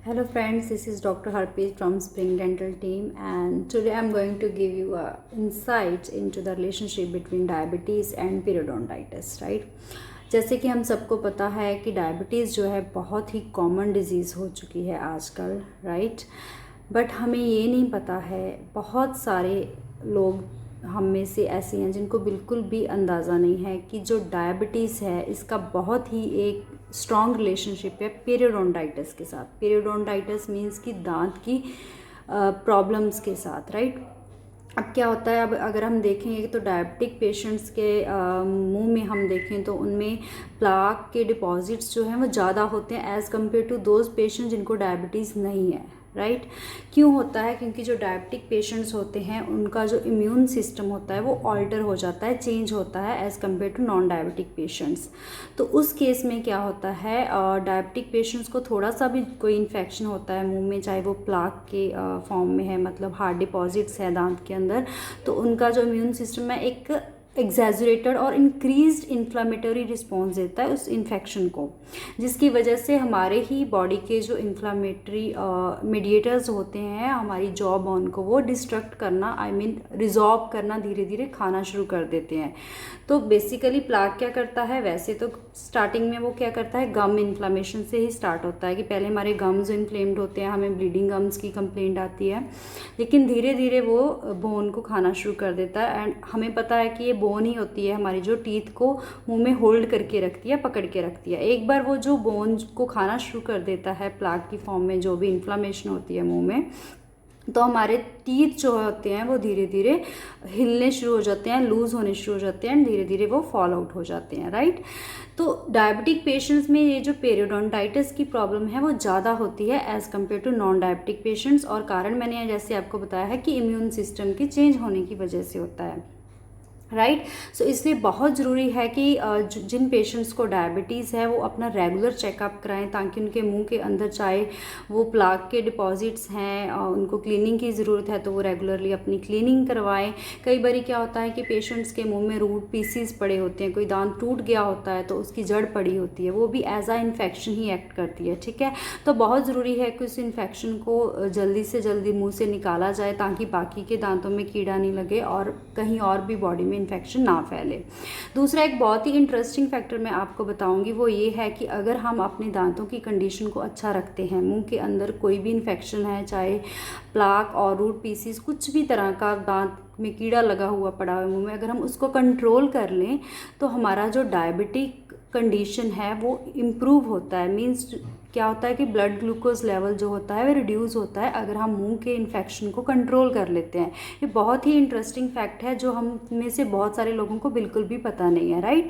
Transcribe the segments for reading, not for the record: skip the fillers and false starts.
Hello friends, this is Dr. Harpreet from Spring Dental team, and today I'm going to give you insights into the relationship between diabetes and periodontitis, right? जैसे कि हम सबको पता है कि diabetes जो है बहुत ही कॉमन डिजीज़ हो चुकी है आजकल, राइट? बट हमें ये नहीं पता है, बहुत सारे लोग हम में से ऐसे हैं जिनको बिल्कुल भी अंदाज़ा नहीं है कि जो डायबिटीज़ है इसका बहुत ही एक स्ट्रॉन्ग रिलेशनशिप है पीरियोडोंटाइटिस के साथ। पीरियोडोंटाइटिस मीन्स कि दांत की प्रॉब्लम्स के साथ, राइट? अब क्या होता है, अब अगर हम देखेंगे तो डायबिटिक पेशेंट्स के मुंह में हम देखें तो उनमें प्लाक के डिपॉजिट्स जो हैं वो ज़्यादा होते हैं as compare to those patient जिनको डायबिटीज़ नहीं है, राइट? क्यों होता है? क्योंकि जो डायबिटिक पेशेंट्स होते हैं उनका जो इम्यून सिस्टम होता है वो ऑल्टर हो जाता है, चेंज होता है as compare to non diabetic patients. तो उस केस में क्या होता है, डायबिटिक पेशेंट्स को थोड़ा सा भी कोई इन्फेक्शन होता है मुंह में, चाहे वो प्लाक के फॉर्म में है, मतलब हार्ड डिपॉजिट्स है दांत के अंदर, तो उनका जो इम्यून सिस्टम है एक एग्जैजरेटेड और इंक्रीज्ड इन्फ्लामेटरी रिस्पॉन्स देता है उस इन्फेक्शन को, जिसकी वजह से हमारे ही बॉडी के जो इन्फ्लामेटरी मीडिएटर्स होते हैं हमारी जॉ बोन को वो डिस्ट्रक्ट करना, रिजॉल्व करना, धीरे धीरे खाना शुरू कर देते हैं। तो बेसिकली प्लाक क्या करता है, वैसे तो स्टार्टिंग में वो क्या करता है, गम इन्फ्लामेशन से ही स्टार्ट होता है कि पहले हमारे गम्स इन्फ्लेम्ड होते हैं, हमें ब्लीडिंग गम्स की कंप्लेंट आती है, लेकिन धीरे धीरे वो बोन को खाना शुरू कर देता है। एंड हमें पता है कि ये बोन ही होती है हमारी जो टीथ को मुंह में होल्ड करके रखती है, पकड़ के रखती है। एक बार वो जो बोन को खाना शुरू कर देता है प्लाक की फॉर्म में, जो भी इन्फ्लामेशन होती है मुंह में, तो हमारे टीथ जो होते हैं वो धीरे धीरे हिलने शुरू हो जाते हैं, लूज़ होने शुरू हो जाते हैं, धीरे धीरे वो फॉल आउट हो जाते हैं, राइट? तो डायबिटिक पेशेंट्स में ये जो पेरियोडोंटाइटिस की प्रॉब्लम है वो ज़्यादा होती है as compare to non diabetic patients, और कारण मैंने जैसे आपको बताया है कि इम्यून सिस्टम के चेंज होने की वजह से होता है, राइट? सो इसलिए बहुत ज़रूरी है कि जिन पेशेंट्स को डायबिटीज़ है वो अपना रेगुलर चेकअप कराएं, ताकि उनके मुंह के अंदर चाहे वो प्लाक के डिपॉजिट्स हैं, उनको क्लीनिंग की ज़रूरत है तो वो रेगुलरली अपनी क्लीनिंग करवाएं। कई बार क्या होता है कि पेशेंट्स के मुंह में रूट पीसीज पड़े होते हैं, कोई दांत टूट गया होता है तो उसकी जड़ पड़ी होती है, वो भी एज आ इन्फेक्शन ही एक्ट करती है, ठीक है? तो बहुत ज़रूरी है कि उस इन्फेक्शन को जल्दी से जल्दी मुँह से निकाला जाए, ताकि बाकी के दांतों में कीड़ा नहीं लगे और कहीं और भी बॉडी में इन्फेक्शन ना फैले। दूसरा एक बहुत ही इंटरेस्टिंग फैक्टर मैं आपको बताऊंगी, वो ये है कि अगर हम अपने दांतों की कंडीशन को अच्छा रखते हैं, मुंह के अंदर कोई भी इन्फेक्शन है, चाहे प्लाक और रूट पीसीज, कुछ भी तरह का दांत में कीड़ा लगा हुआ पड़ा हुआ मुंह में, अगर हम उसको कंट्रोल कर लें तो हमारा जो डायबिटिक कंडीशन है वो इम्प्रूव होता है। मीन्स क्या होता है कि ब्लड ग्लूकोज लेवल जो होता है वो रिड्यूस होता है अगर हम मुंह के इन्फेक्शन को कंट्रोल कर लेते हैं। ये बहुत ही इंटरेस्टिंग फैक्ट है जो हम में से बहुत सारे लोगों को बिल्कुल भी पता नहीं है, राइट?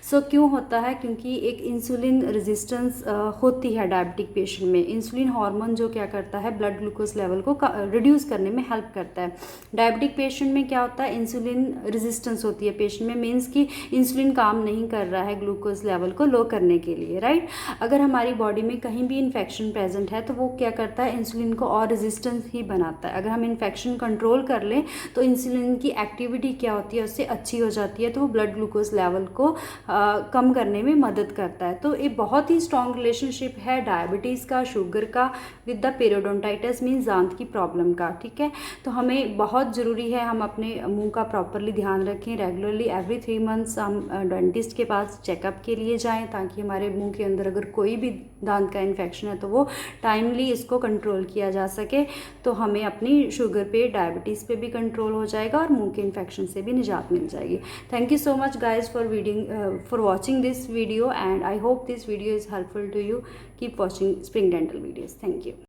सो क्यों होता है? क्योंकि एक इंसुलिन रेजिस्टेंस होती है डायबिटिक पेशेंट में। इंसुलिन हार्मोन जो क्या करता है, ब्लड ग्लूकोज लेवल को रिड्यूस करने में हेल्प करता है। डायबिटिक पेशेंट में क्या होता है, इंसुलिन रेजिस्टेंस होती है पेशेंट में, मीन्स कि इंसुलिन काम नहीं कर रहा है ग्लूकोज लेवल को लो करने के लिए, राइट? अगर हमारी बॉडी में कहीं भी इन्फेक्शन प्रेजेंट है तो वो क्या करता है, इंसुलिन को और रेजिस्टेंस ही बनाता है। अगर हम इन्फेक्शन कंट्रोल कर लें तो इंसुलिन की एक्टिविटी क्या होती है, उससे अच्छी हो जाती है, तो वो ब्लड ग्लूकोज लेवल को कम करने में मदद करता है। तो ये बहुत ही स्ट्रॉन्ग रिलेशनशिप है डायबिटीज़ का, शुगर का, विद द पेरियोडोंटाइटिस मीन्स दांत की प्रॉब्लम का, ठीक है? तो हमें बहुत ज़रूरी है हम अपने मुंह का प्रॉपरली ध्यान रखें, रेगुलरली एवरी 3 मंथ्स हम डेंटिस्ट के पास चेकअप के लिए जाएं, ताकि हमारे मुंह के अंदर अगर कोई भी दांत का इन्फेक्शन है तो वो टाइमली इसको कंट्रोल किया जा सके, तो हमें अपनी शुगर पे, डायबिटीज़ पे भी कंट्रोल हो जाएगा और मुंह के इन्फेक्शन से भी निजात मिल जाएगी। Thank you so much guys for watching this video, and I hope this video is helpful to you. Keep watching spring dental videos. Thank you.